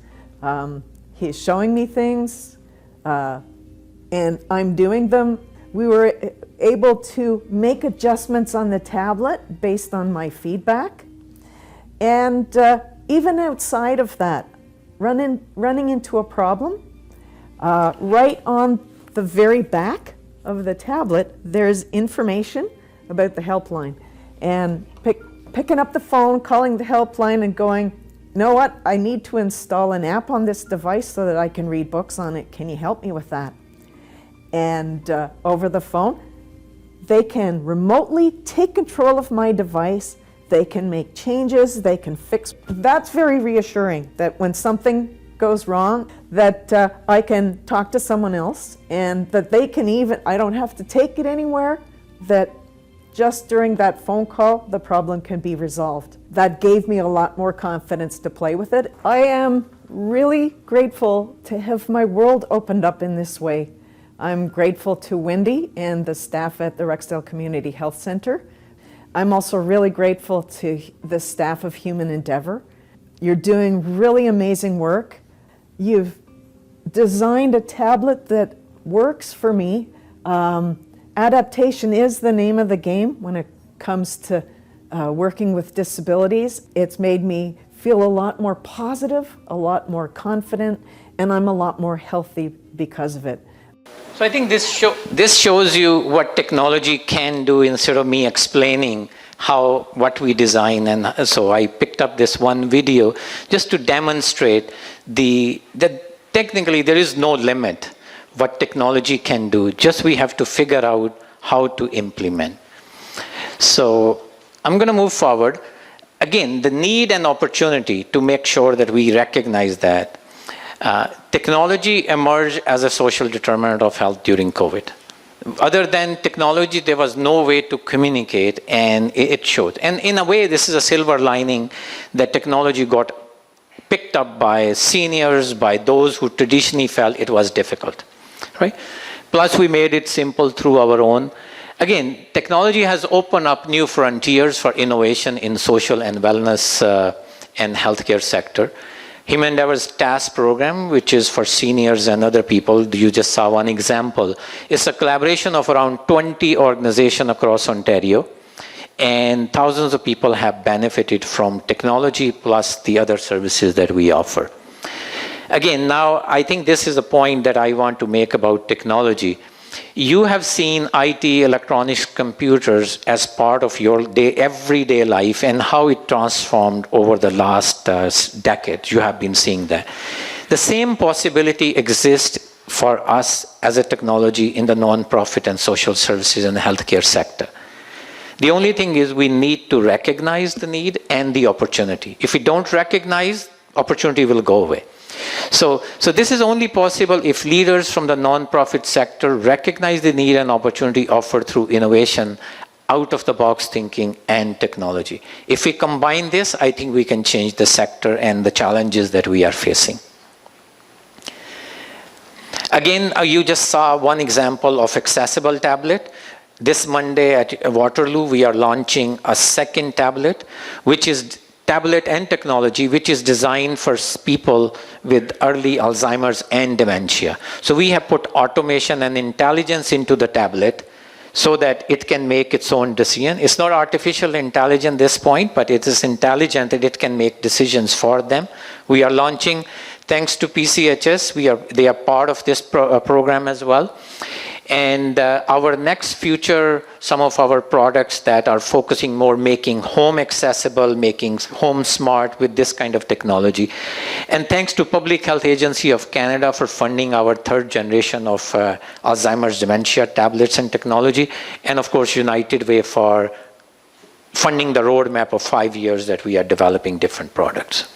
he's showing me things and I'm doing them, we were able to make adjustments on the tablet based on my feedback. And even outside of that, running into a problem, right on the very back of the tablet, there's information about the helpline. And picking up the phone, calling the helpline and going, "You know what, I need to install an app on this device so that I can read books on it. Can you help me with that?" And over the phone, they can remotely take control of my device. They can make changes, they can fix. That's very reassuring that when something goes wrong, that I can talk to someone else and that they can even, I don't have to take it anywhere, that just during that phone call, the problem can be resolved. That gave me a lot more confidence to play with it. I am really grateful to have my world opened up in this way. I'm grateful to Wendy and the staff at the Rexdale Community Health Center. I'm also really grateful to the staff of Human Endeavor. You're doing really amazing work. You've designed a tablet that works for me. Adaptation is the name of the game when it comes to working with disabilities. It's made me feel a lot more positive, a lot more confident, and I'm a lot more healthy because of it. So I think this shows you what technology can do instead of me explaining what we design. And so I picked up this one video just to demonstrate that technically there is no limit what technology can do. Just we have to figure out how to implement. So I'm going to move forward. Again, the need and opportunity to make sure that we recognize that technology emerged as a social determinant of health during COVID. Other than technology, there was no way to communicate, and it showed. And in a way, this is a silver lining that technology got picked up by seniors, by those who traditionally felt it was difficult, right? Plus, we made it simple through our own. Again, technology has opened up new frontiers for innovation in social and wellness and healthcare sector. Human Endeavour's TASK program, which is for seniors and other people, you just saw one example, is a collaboration of around 20 organizations across Ontario, and thousands of people have benefited from technology plus the other services that we offer. Again, now I think this is a point that I want to make about technology. You have seen IT, electronics, computers as part of your everyday life and how it transformed over the last decade. You have been seeing that. The same possibility exists for us as a technology in the non-profit and social services and healthcare sector. The only thing is we need to recognize the need and the opportunity. If we don't recognize, opportunity will go away. So this is only possible if leaders from the non-profit sector recognize the need and opportunity offered through innovation, out-of-the-box thinking, and technology. If we combine this, I think we can change the sector and the challenges that we are facing. Again, you just saw one example of accessible tablet. This Monday at Waterloo, we are launching a second tablet, which is tablet and technology, which is designed for people with early Alzheimer's and dementia. So we have put automation and intelligence into the tablet so that it can make its own decision. It's not artificial intelligence at this point, but it is intelligent and it can make decisions for them. We are launching, thanks to PCHS, they are part of this program as well. And our next future, some of our products that are focusing more making home accessible, making home smart with this kind of technology. And thanks to Public Health Agency of Canada for funding our third generation of Alzheimer's dementia tablets and technology. And of course, United Way for funding the roadmap of 5 years that we are developing different products.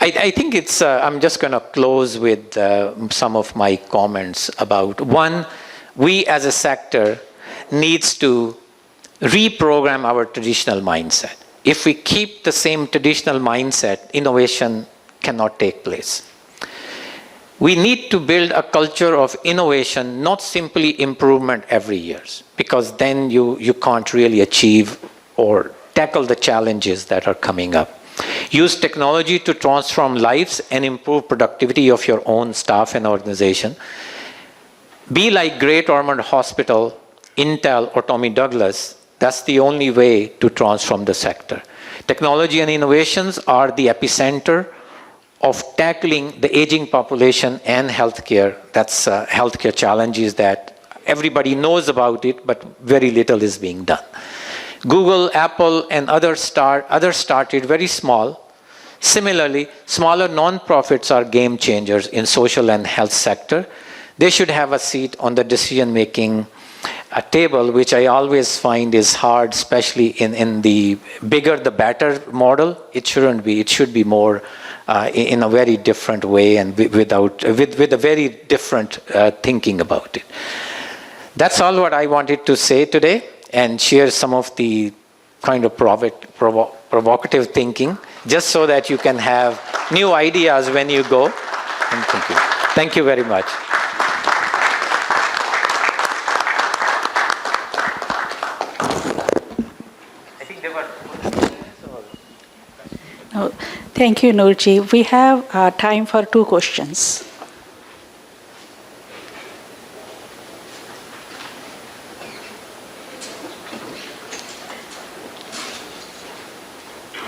I think it's, I'm just going to close with some of my comments about, one, we as a sector needs to reprogram our traditional mindset. If we keep the same traditional mindset, innovation cannot take place. We need to build a culture of innovation, not simply improvement every year, because then you can't really achieve or tackle the challenges that are coming up. Use technology to transform lives and improve productivity of your own staff and organization. Be like Great Ormond Hospital, Intel, or Tommy Douglas. That's the only way to transform the sector. Technology and innovations are the epicenter of tackling the aging population and healthcare. That's healthcare challenges that everybody knows about it, but very little is being done. Google, Apple, and others started very small. Similarly, smaller non-profits are game changers in social and health sector. They should have a seat on the decision-making table, which I always find is hard, especially in the bigger the better model. It shouldn't be. It should be more in a very different way and with a very different thinking about it. That's all what I wanted to say today, and share some of the kind of provocative thinking, just so that you can have new ideas when you go. And thank you. Thank you very much. I think there were No, thank you, Noorji. We have time for 2 questions.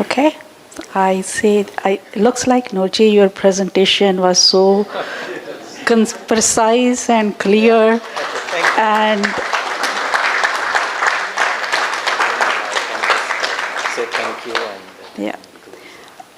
Okay. It looks like Noji, your presentation was so precise and clear. And Say thank you. yeah.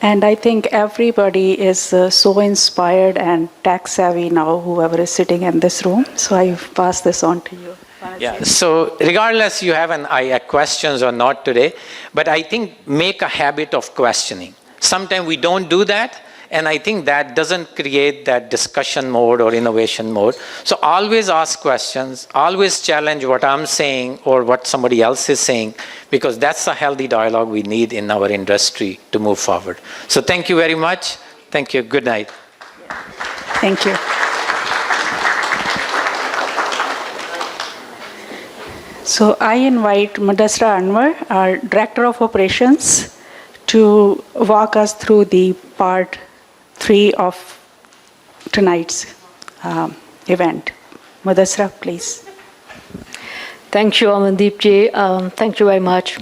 And I think everybody is so inspired and tech savvy now, whoever is sitting in this room. So I pass this on to you. Yeah, so regardless you have questions or not today, but I think make a habit of questioning. Sometimes we don't do that, and I think that doesn't create that discussion mode or innovation mode. So always ask questions, always challenge what I'm saying or what somebody else is saying, because that's a healthy dialogue we need in our industry to move forward. So thank you very much. Thank you. Good night. Thank you. So I invite Mudassra Anwar, our Director of Operations, to walk us through the part 3 of tonight's event. Mudassra, please. Thank you, Amandeep ji. Thank you very much.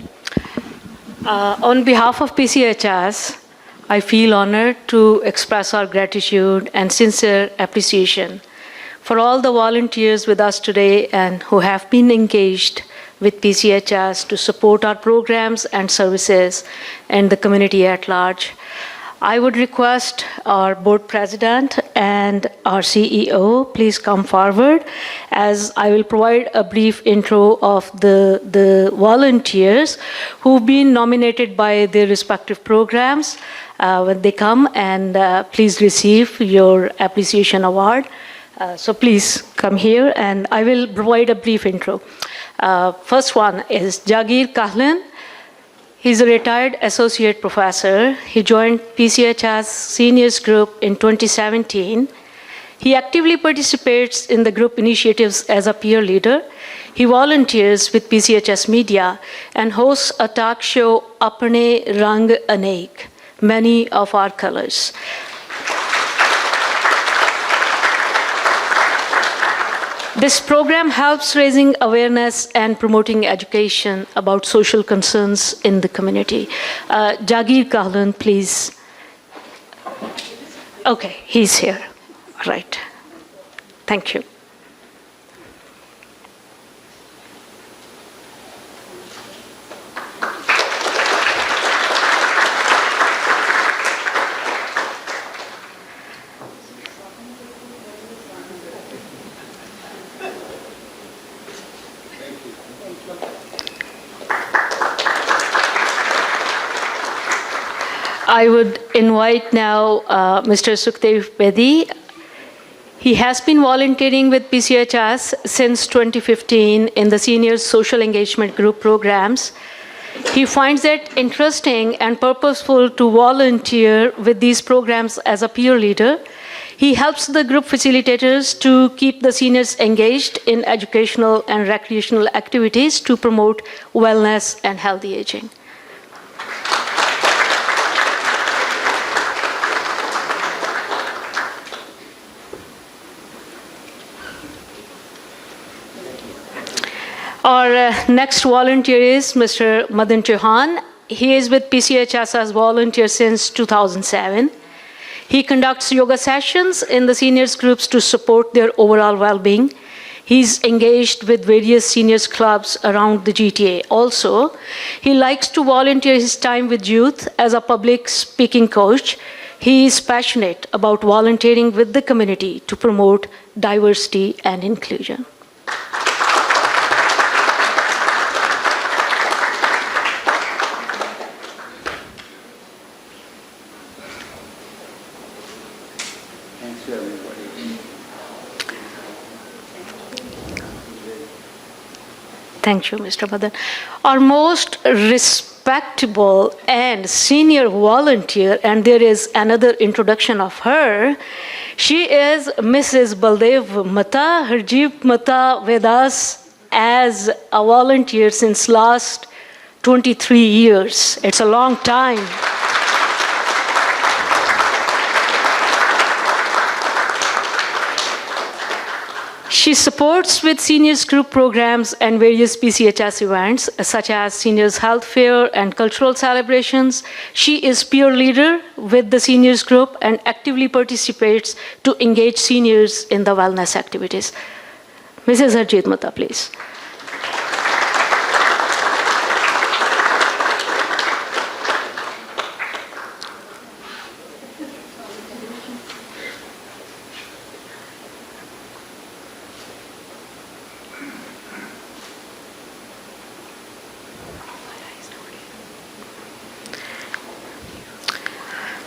On behalf of PCHS, I feel honored to express our gratitude and sincere appreciation for all the volunteers with us today and who have been engaged with PCHS to support our programs and services and the community at large. I would request our board president and our CEO please come forward, as I will provide a brief intro of the volunteers who've been nominated by their respective programs when they come, and please receive your appreciation award. So please come here and I will provide a brief intro. First one is Jagir Kahlan. He's a retired associate professor. He joined PCHS Seniors Group in 2017. He actively participates in the group initiatives as a peer leader. He volunteers with PCHS Media and hosts a talk show, Apne Rang Anek, Many of Our Colors. This program helps raising awareness and promoting education about social concerns in the community. Jagir Kahlan, please. Okay, he's here. Right. Thank you. I would invite now Mr. Sukhdev Bedi. He has been volunteering with PCHS since 2015 in the Senior Social Engagement Group programs. He finds it interesting and purposeful to volunteer with these programs as a peer leader. He helps the group facilitators to keep the seniors engaged in educational and recreational activities to promote wellness and healthy aging. Our next volunteer is Mr. Madan Chauhan. He is with PCHS as volunteer since 2007. He conducts yoga sessions in the seniors groups to support their overall well-being. He's engaged with various seniors clubs around the GTA. Also, he likes to volunteer his time with youth as a public speaking coach. He is passionate about volunteering with the community to promote diversity and inclusion. Thank you, Mr. Madan. Our most respectable and senior volunteer, and there is another introduction of her. She is Mrs. Baldev Mata, Harjeep Mata Vedas, as a volunteer since last 23 years. It's a long time. She supports with seniors group programs and various PCHS events, such as Seniors Health Fair and cultural celebrations. She is peer leader with the seniors group and actively participates to engage seniors in the wellness activities. Mrs. Harjeet Mata, please.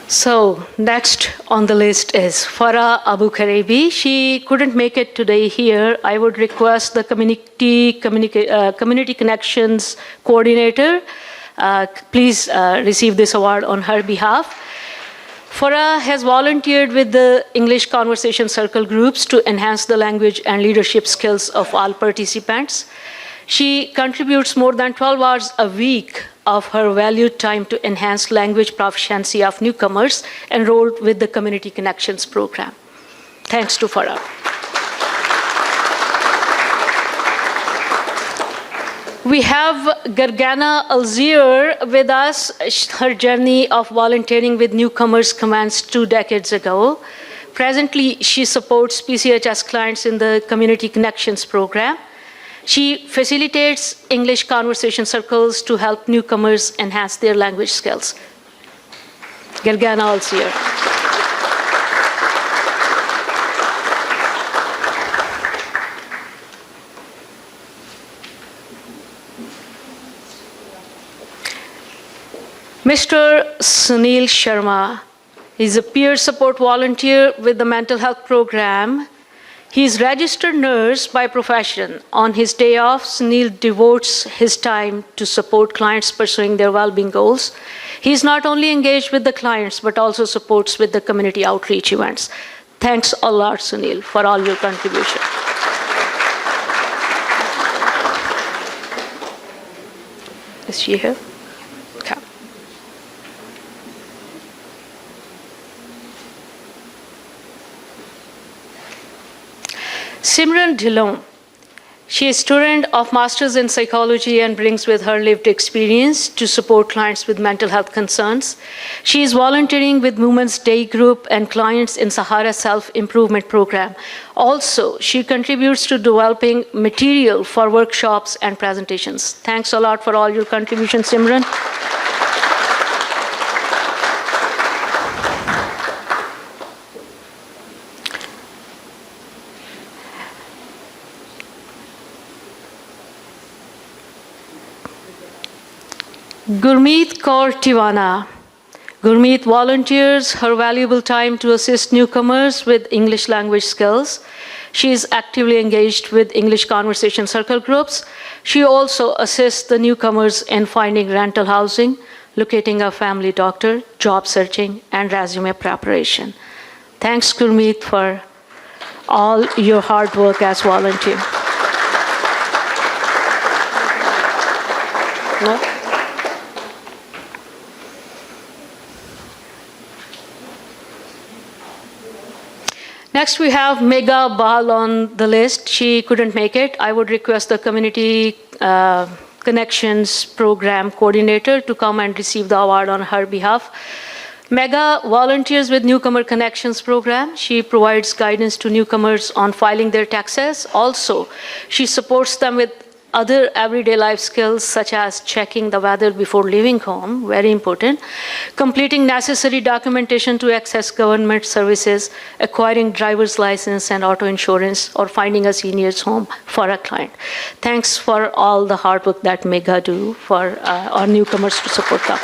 So next on the list is Farah Abu Karebi. She couldn't make it today here. I would request the Community Connections Coordinator. Please receive this award on her behalf. Farah has volunteered with the English Conversation Circle groups to enhance the language and leadership skills of all participants. She contributes more than 12 hours a week of her valued time to enhance language proficiency of newcomers enrolled with the Community Connections program. Thanks to Farah. We have Gargana Alzir with us. Her journey of volunteering with newcomers commenced 2 decades ago. Presently, she supports PCHS clients in the Community Connections program. She facilitates English conversation circles to help newcomers enhance their language skills. Gargana Alzir. Mr. Sunil Sharma is a peer support volunteer with the mental health program. He is registered nurse by profession. On his day off, Sunil devotes his time to support clients pursuing their well-being goals. He is not only engaged with the clients, but also supports with the community outreach events. Thanks a lot, Sunil, for all your contribution. Is she here? Okay. Simran Dhillon. She is a student of Masters in Psychology and brings with her lived experience to support clients with mental health concerns. She is volunteering with Women's Day Group and clients in Sahara Self-Improvement Program. Also, she contributes to developing material for workshops and presentations. Thanks a lot for all your contributions, Simran. Gurmeet Kaur Tiwana. Gurmeet volunteers her valuable time to assist newcomers with English language skills. She is actively engaged with English conversation circle groups. She also assists the newcomers in finding rental housing, locating a family doctor, job searching, and resume preparation. Thanks, Gurmeet, for all your hard work as volunteer. No? Next, we have Megha Bahl on the list. She couldn't make it. I would request the Community Connections Program Coordinator to come and receive the award on her behalf. Megha volunteers with Newcomer Connections Program. She provides guidance to newcomers on filing their taxes. Also, she supports them with other everyday life skills such as checking the weather before leaving home, very important, completing necessary documentation to access government services, acquiring driver's license and auto insurance, or finding a senior's home for a client. Thanks for all the hard work that Megha do for our newcomers to support them.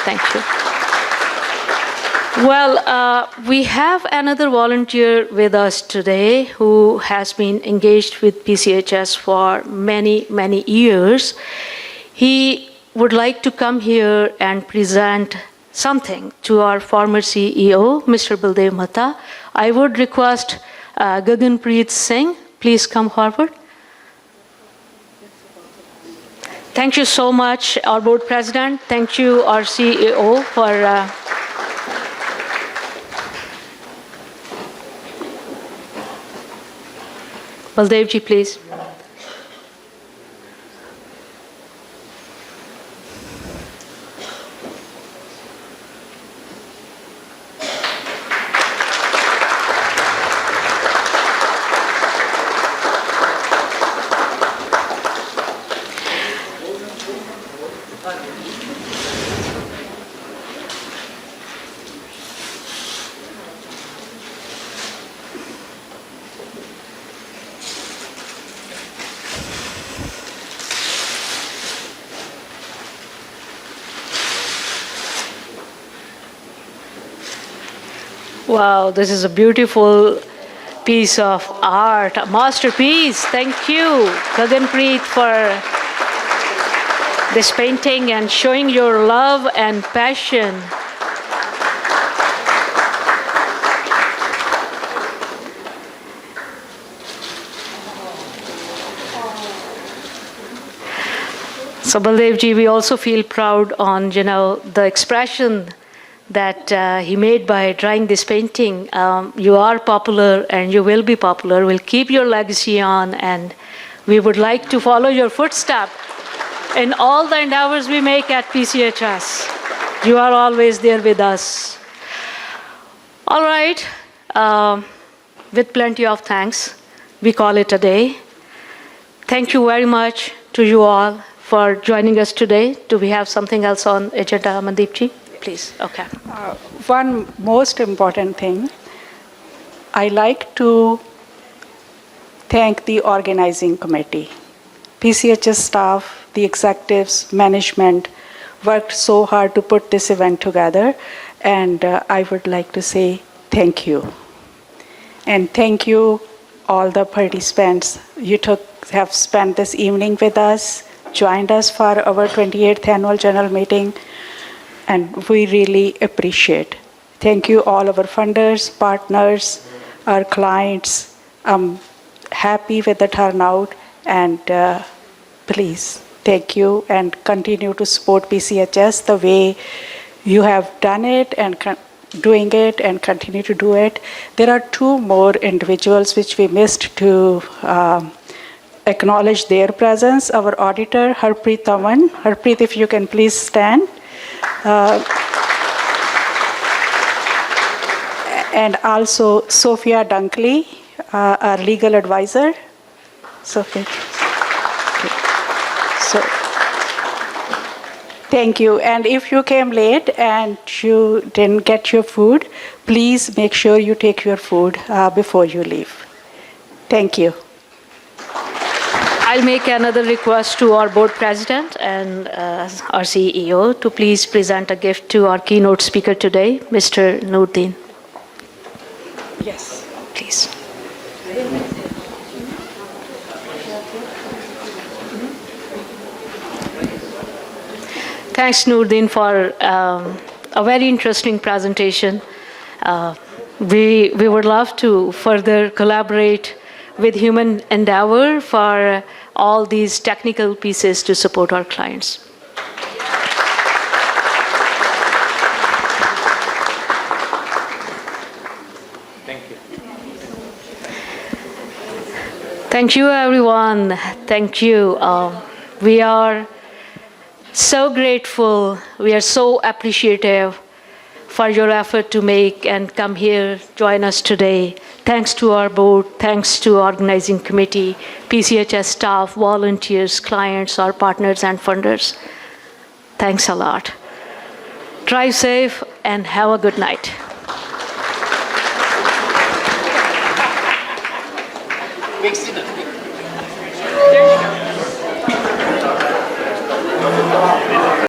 Thank you. Well, we have another volunteer with us today who has been engaged with PCHS for many, many years. He would like to come here and present something to our former CEO, Mr. Baldev Mehta. I would request Gaganpreet Singh, please come forward. Thank you so much, our board president. Thank you, our CEO, for Baldevji, please. Wow, this is a beautiful piece of art, a masterpiece. Thank you, Gaganpreet, for this painting and showing your love and passion. So Baldevji, we also feel proud on, the expression that he made by drawing this painting. You are popular and you will be popular. We'll keep your legacy on, and we would like to follow your footsteps in all the endeavors we make at PCHS. You are always there with us. All right, with plenty of thanks, we call it a day. Thank you very much to you all for joining us today. Do we have something else on agenda, Mandeepji? Please, okay. One most important thing, I like to thank the organizing committee. PCHS staff, the executives, management worked so hard to put this event together, and I would like to say thank you. And thank you all the participants. You have spent this evening with us, joined us for our 28th annual general meeting, and we really appreciate. Thank you all our funders, partners, our clients. I'm happy with the turnout, and please, thank you, and continue to support PCHS the way you have done it and doing it and continue to do it. There are two more individuals which we missed to acknowledge their presence. Our auditor, Harpreet Taman. Harpreet, if you can please stand. And also Sophia Dunkley, our legal advisor. Sophia. Okay. So, thank you. And if you came late and you didn't get your food, please make sure you take your food before you leave. Thank you. I'll make another request to our board president and our CEO to please present a gift to our keynote speaker today, Mr. Noordin. Yes. Please. Thanks, Noordin, for a very interesting presentation. We would love to further collaborate with Human Endeavor for all these technical pieces to support our clients. Thank you. Thank you, everyone. Thank you. We are so grateful. We are so appreciative for your effort to make and come here, join us today. Thanks to our board, thanks to organizing committee, PCHS staff, volunteers, clients, our partners and funders. Thanks a lot. Drive safe and have a good night. Big